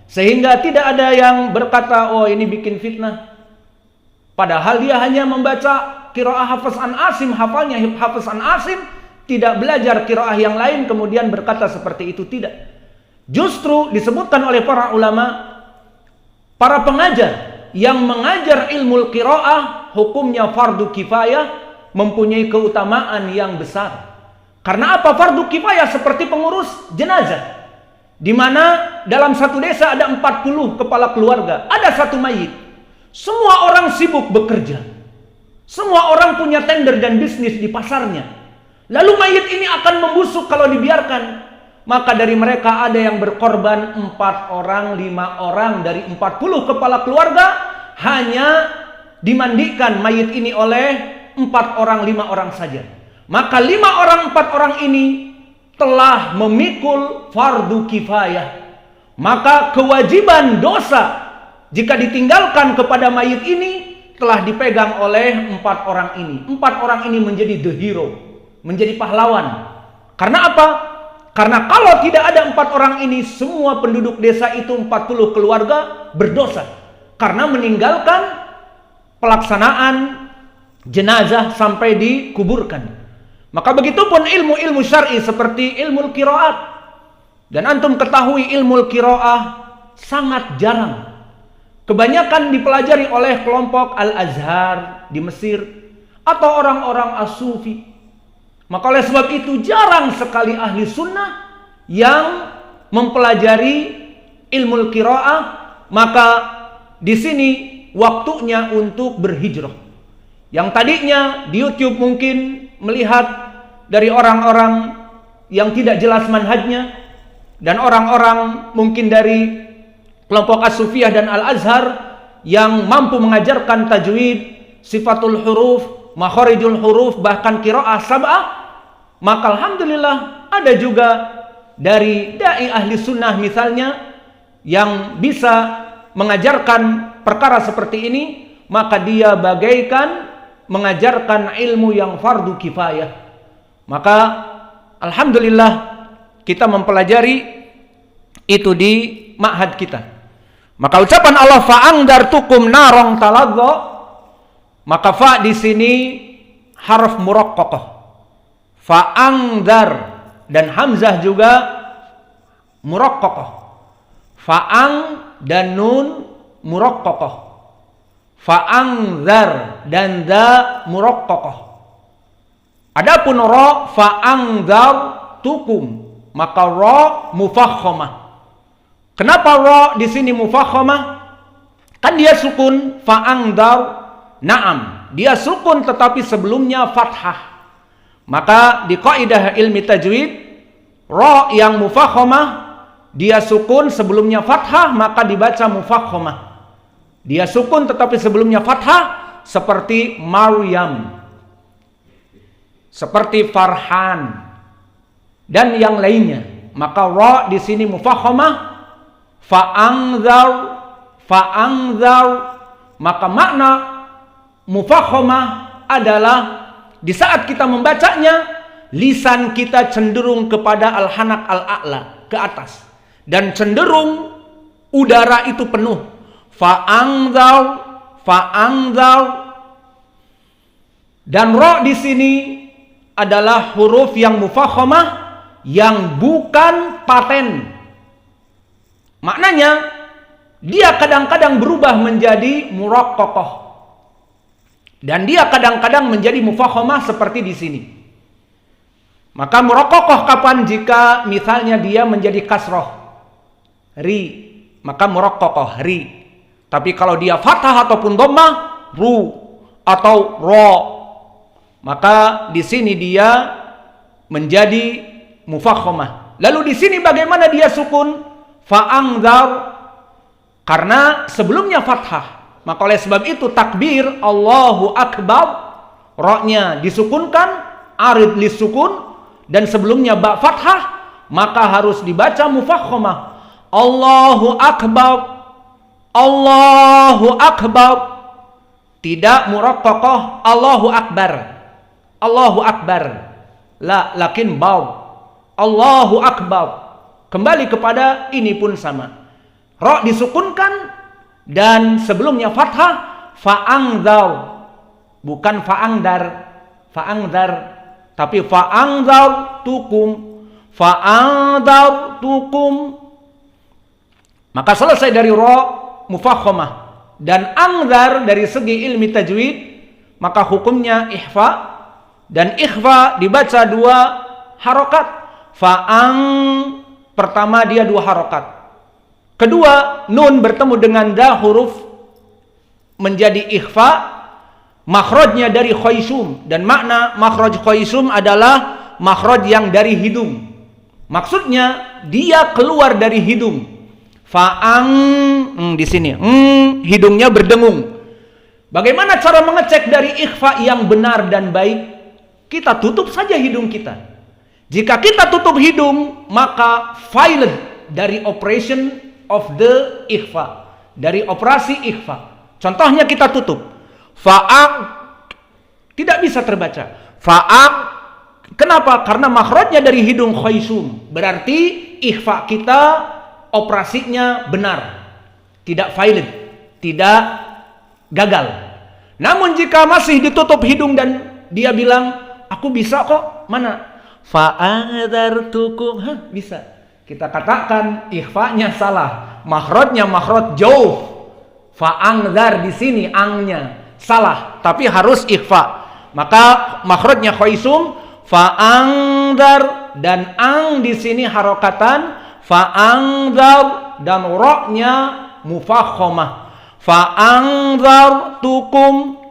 Sehingga tidak ada yang berkata, oh ini bikin fitnah. Padahal dia hanya membaca qiraah Hafs an Asim, hafalnya Hafs an Asim, tidak belajar qiraah yang lain kemudian berkata seperti itu, tidak. Justru disebutkan oleh para ulama, para pengajar yang mengajar ilmu qiraah hukumnya fardu kifayah, mempunyai keutamaan yang besar. Karena apa? Fardu kifayah seperti pengurus jenazah, di mana dalam satu desa ada 40 kepala keluarga, ada satu mayit. Semua orang sibuk bekerja. Semua orang punya tender dan bisnis di pasarnya. Lalu mayit ini akan membusuk kalau dibiarkan. Maka dari mereka ada yang berkorban 4 orang, 5 orang dari 40 kepala keluarga, hanya dimandikan mayit ini oleh 4 orang, 5 orang saja. Maka 5 orang, 4 orang ini telah memikul fardu kifayah. Maka kewajiban dosa jika ditinggalkan kepada mayit ini telah dipegang oleh 4 orang ini. 4 orang ini menjadi the hero, menjadi pahlawan. Karena apa? Karena kalau tidak ada 4 orang ini, semua penduduk desa itu 40 keluarga berdosa. Karena meninggalkan pelaksanaan jenazah sampai dikuburkan. Maka begitupun ilmu-ilmu syar'i seperti ilmu qiraat. Dan antum ketahui ilmu qiraah sangat jarang. Kebanyakan dipelajari oleh kelompok Al-Azhar di Mesir atau orang-orang As-Sufi. Maka oleh sebab itu jarang sekali ahli sunnah yang mempelajari ilmu qiraah. Maka di sini waktunya untuk berhijrah. Yang tadinya di YouTube mungkin melihat dari orang-orang yang tidak jelas manhajnya, dan orang-orang mungkin dari kelompok As-Sufiyah dan Al-Azhar yang mampu mengajarkan tajwid, sifatul huruf, makharijul huruf, bahkan qiraah sab'ah. Maka alhamdulillah ada juga dari dai ahli sunnah misalnya yang bisa mengajarkan perkara seperti ini. Maka dia bagaikan mengajarkan ilmu yang fardu kifayah. Maka alhamdulillah kita mempelajari itu di ma'had kita. Maka ucapan Allah fa'angdartukum narong taladza, maka fa di sini harf muraqqaqah. Fa'angdar dan hamzah juga muraqqaqah. Fa'ang dan nun muraqqaqah. Fa'angdar dan da muraqqaqah. Adapun ra fa'angdartukum, maka ra mufakhamah. Kenapa ra di sini mufakhamah? Kan dia sukun fa'angdar, na'am. Dia sukun tetapi sebelumnya fathah. Maka di kaidah ilmi tajwid, ra yang mufakhamah dia sukun sebelumnya fathah, maka dibaca mufakhamah. Dia sukun tetapi sebelumnya fathah, seperti Maryam, seperti Farhan dan yang lainnya. Maka ra di sini mufakhamah, fa'angzar. Maka makna mufakhamah adalah di saat kita membacanya, lisan kita cenderung kepada al-hanak al-a'la, ke atas, dan cenderung udara itu penuh. Fa'angzar. Dan ra di sini adalah huruf yang mufakhamah, yang bukan paten. Maknanya dia kadang-kadang berubah menjadi muraqqaqah, dan dia kadang-kadang menjadi mufakhamah seperti di sini. Maka muraqqaqah kapan? Jika misalnya dia menjadi kasroh, ri, maka muraqqaqah ri. Tapi kalau dia fathah ataupun dhammah, ru atau ro, maka di sini dia menjadi mufakhamah. Lalu di sini bagaimana dia sukun? Fa'angzar, karena sebelumnya fathah. Maka oleh sebab itu takbir Allahu Akbar, ra-nya disukunkan, arid lisukun, dan sebelumnya ba fathah, maka harus dibaca mufakhamah. Allahu Akbar, Allahu Akbar. Tidak muraqqaqah Allahu Akbar, Allahu Akbar. La, lakin baw Allahu Akbar. Kembali kepada ini pun sama. Ro disukunkan dan sebelumnya fathah, fa'angdar. Bukan fa'angdar, tapi fa'angdartukum. Fa'angdartukum. Maka selesai dari ro mufakhamah dan angdar dari segi ilmi tajwid, maka hukumnya ikhfa, dan ikhfa dibaca 2 harokat. Fa'ang pertama dia 2 harokat. Kedua, nun bertemu dengan da huruf menjadi ikhfa, makhrajnya dari khaysum, dan makna makhraj khaysum adalah makhraj yang dari hidung. Maksudnya dia keluar dari hidung. Fa'ang di sini, hidungnya berdengung. Bagaimana cara mengecek dari ikhfa yang benar dan baik? Kita tutup saja hidung kita. Jika kita tutup hidung, maka violent dari operation of the ikhfa, dari operasi ikhfa. Contohnya kita tutup. Fa'ang tidak bisa terbaca. Fa'ang, kenapa? Karena makhrajnya dari hidung khaysum. Berarti ikhfa kita operasinya benar, tidak violent, tidak gagal. Namun jika masih ditutup hidung dan dia bilang, aku bisa kok, mana? Fa'angdartukum, bisa. Kita katakan ikhfanya salah, makhrajnya makhraj jauh. Fa'angdar di sini angnya salah, tapi harus ikhfa. Maka makhrajnya khaysum, fa'angdar, dan ang di sini harokatan fa'angdar, dan roknya mufakhamah. Fa'angdartukum,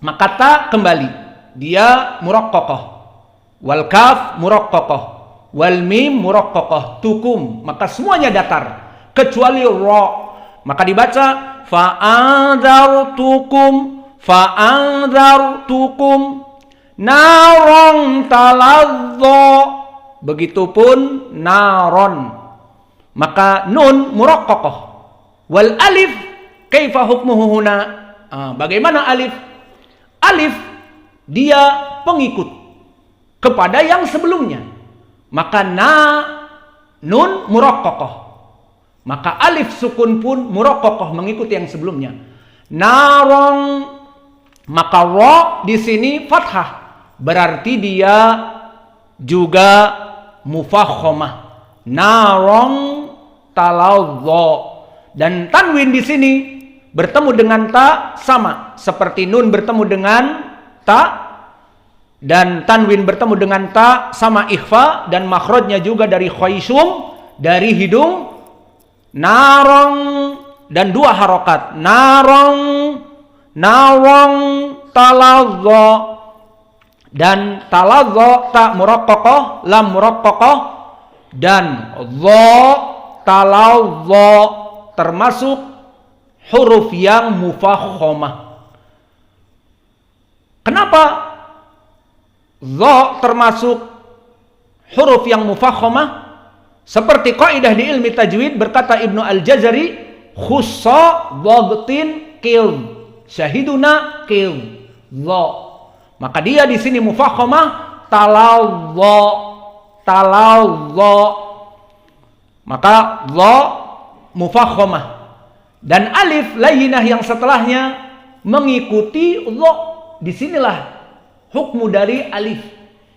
maka ta kembali, dia muraqqaqah, wal kaf muraqqaqah, wal mim muraqqaqah, tukum, maka semuanya datar kecuali ra. Maka dibaca fa'anzartukum naron talazza. Begitupun naron. Maka nun muraqqaqah. Wal alif kaifa hukmuhu huna? Bagaimana alif? Alif dia pengikut kepada yang sebelumnya. Maka nun muraqqaqah. Maka alif sukun pun muraqqaqah, mengikuti yang sebelumnya. Narong, maka ra di sini fathah, berarti dia juga mufakhamah. Narong talazza, dan tanwin di sini bertemu dengan ta sama seperti nun bertemu dengan ta, dan tanwin bertemu dengan ta sama ikhfa, dan makhrajnya juga dari khaysum, dari hidung. Narong, dan 2 harokat. Narong talazza, dan talazza ta muraqqaqah, lam muraqqaqah, dan dha talazza termasuk huruf yang mufakhamah. Kenapa dha termasuk huruf yang mufakhamah? Seperti kaidah di ilmi tajwid, berkata Ibnu Al-Jazari, khussa dhabtin qil, syahiduna qil, dha. Maka dia di sini mufakhamah, talazza. Maka dha mufakhamah. Dan alif layyinah yang setelahnya mengikuti dha. Disinilah hukmu dari alif.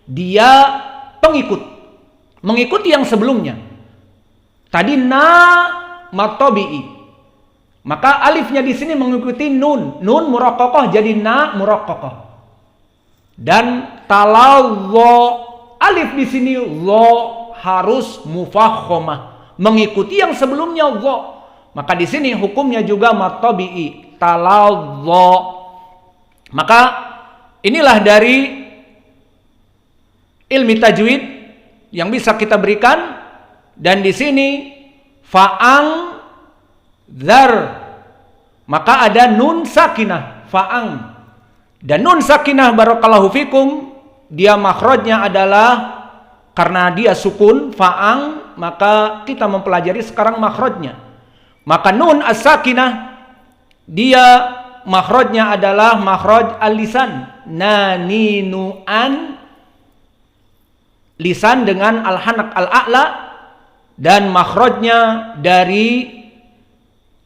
Dia pengikut, mengikuti yang sebelumnya. Tadi na matabi'i, maka alifnya di sini mengikuti nun. Nun muraqqaqah jadi na muraqqaqah. Dan talazza, alif di sini dha harus mufakhamah, mengikuti yang sebelumnya dha. Maka di sini hukumnya juga matabi'i, talazza. Maka inilah dari ilmi tajwid yang bisa kita berikan. Dan di sini fa'ang dzar, maka ada nun sakinah, fa'ang. Dan nun sakinah barakallahu fikum, dia makhrajnya adalah karena dia sukun, fa'ang, maka kita mempelajari sekarang makhrajnya. Maka nun as-sakinah dia makhrajnya adalah makhraj al-lisan, naninu an, lisan dengan al-hanak al-a'la, dan makhrajnya dari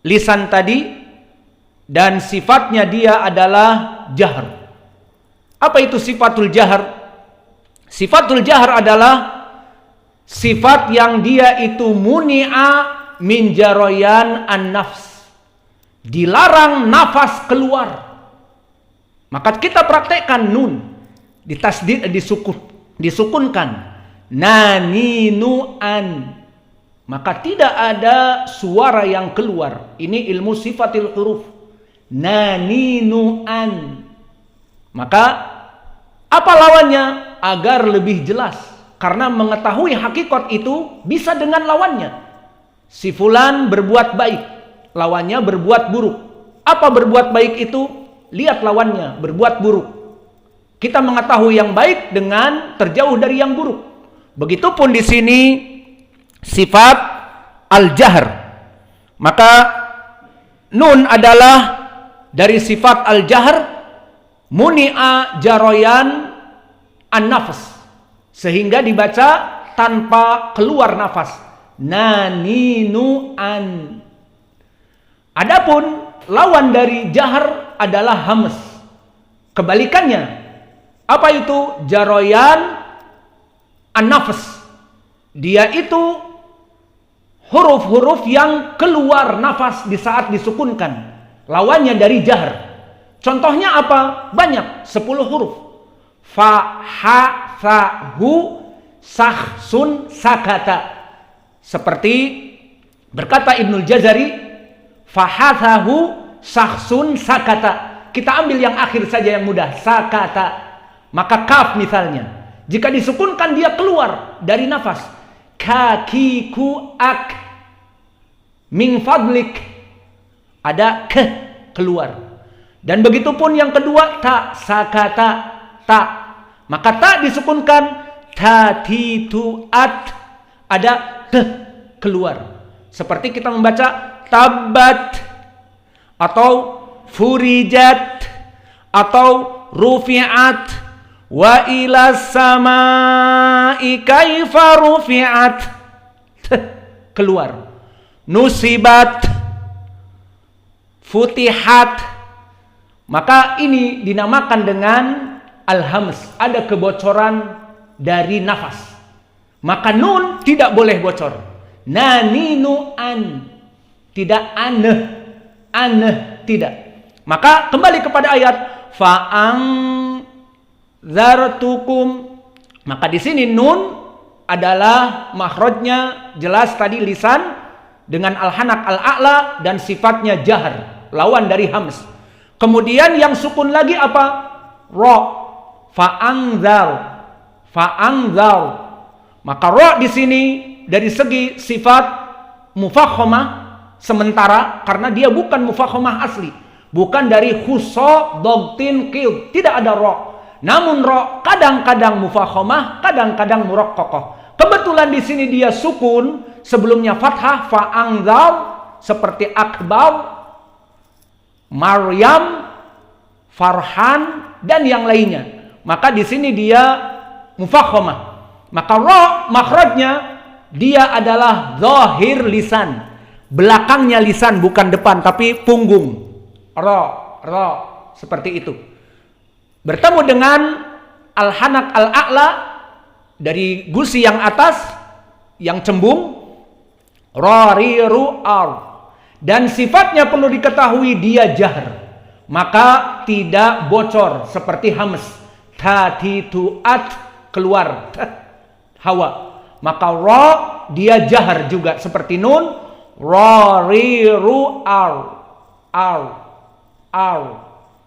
lisan tadi, dan sifatnya dia adalah jahr. Apa itu sifatul jahr? Sifatul jahr adalah sifat yang dia itu muni'a min jaroyan an-nafs, dilarang nafas keluar. Maka kita praktekkan nun, ditasdid, disukunkan, naninu'an, maka tidak ada suara yang keluar. Ini ilmu sifatil huruf, naninu'an. Maka apa lawannya? Agar lebih jelas, karena mengetahui hakikat itu bisa dengan lawannya. Si fulan berbuat baik, lawannya berbuat buruk. Apa berbuat baik itu? Lihat lawannya, berbuat buruk. Kita mengetahui yang baik dengan terjauh dari yang buruk. Begitupun di sini sifat al-jahr. Maka nun adalah dari sifat al-jahr, muni'a jaroyan an-nafas, sehingga dibaca tanpa keluar nafas, naninu'an. Adapun lawan dari jahr adalah hams. Kebalikannya, apa itu? Jaroyan an-nafas. Dia itu huruf-huruf yang keluar nafas di saat disukunkan. Lawannya dari jahr. Contohnya apa? Banyak, 10 huruf. Fa, ha, fa, hu, sah, sun, sakata. Seperti berkata Ibnul Jazari, fahathahu sahsun sakata. Kita ambil yang akhir saja yang mudah, sakata. Maka kaf misalnya, jika disukunkan dia keluar dari nafas. Kakiku ak, min fadlik, ada ke keluar. Dan begitupun yang kedua, ta, sakata, ta. Maka ta disukunkan, tatitu at, ada ke keluar. Seperti kita membaca tabat, atau furijat, atau rufi'at, wa ila samai kaifa rufi'at, keluar. Nusibat, futihat. Maka ini dinamakan dengan al-hams, ada kebocoran dari nafas. Maka nun tidak boleh bocor. Naninu'an, tidak aneh tidak. Maka kembali kepada ayat fa'angzartukum. Maka di sini nun adalah makhrajnya jelas tadi lisan dengan al-hanak al-a'la dan sifatnya jahr, lawan dari hams. Kemudian yang sukun lagi apa? Ra. Fa'angzar. Maka ra di sini dari segi sifat mufakhamah sementara, karena dia bukan mufakhamah asli, bukan dari khuso dogtin qil, tidak ada ra. Namun ra kadang-kadang mufakhamah, kadang-kadang muraqqaqah. Kebetulan di sini dia sukun, sebelumnya fathah, fa'angzar, seperti akbar, Maryam, Farhan, dan yang lainnya. Maka di sini dia mufakhamah. Maka ra makhrajnya dia adalah zahir lisan, belakangnya lisan, bukan depan tapi punggung. Ra seperti itu. Bertemu dengan al-hanak al-a'la dari gusi yang atas yang cembung, ra ri ru ar. Dan sifatnya perlu diketahui dia jahr, maka tidak bocor seperti hams, tatituat, keluar hawa. Maka ra dia jahr juga seperti nun, ra ri ru ar.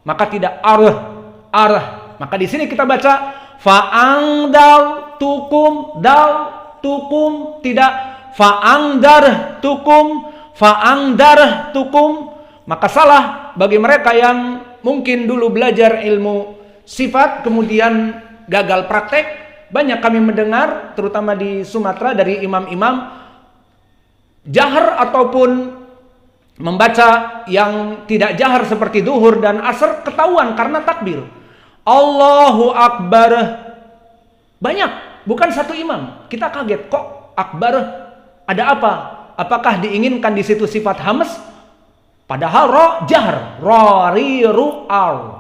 Maka tidak ar. Maka di sini kita baca fa'angdar tukum, dal tukum, tidak fa'angdar tukum, fa'angdar tukum. Maka salah bagi mereka yang mungkin dulu belajar ilmu sifat kemudian gagal praktek. Banyak kami mendengar terutama di Sumatera dari imam-imam jahr ataupun membaca yang tidak jahr seperti duhur dan asar ketahuan karena takbir Allahu Akbar. Banyak, bukan satu imam. Kita kaget, kok akbar, ada apa? Apakah diinginkan di situ sifat hams Padahal ro jahr, ro ri ru ar.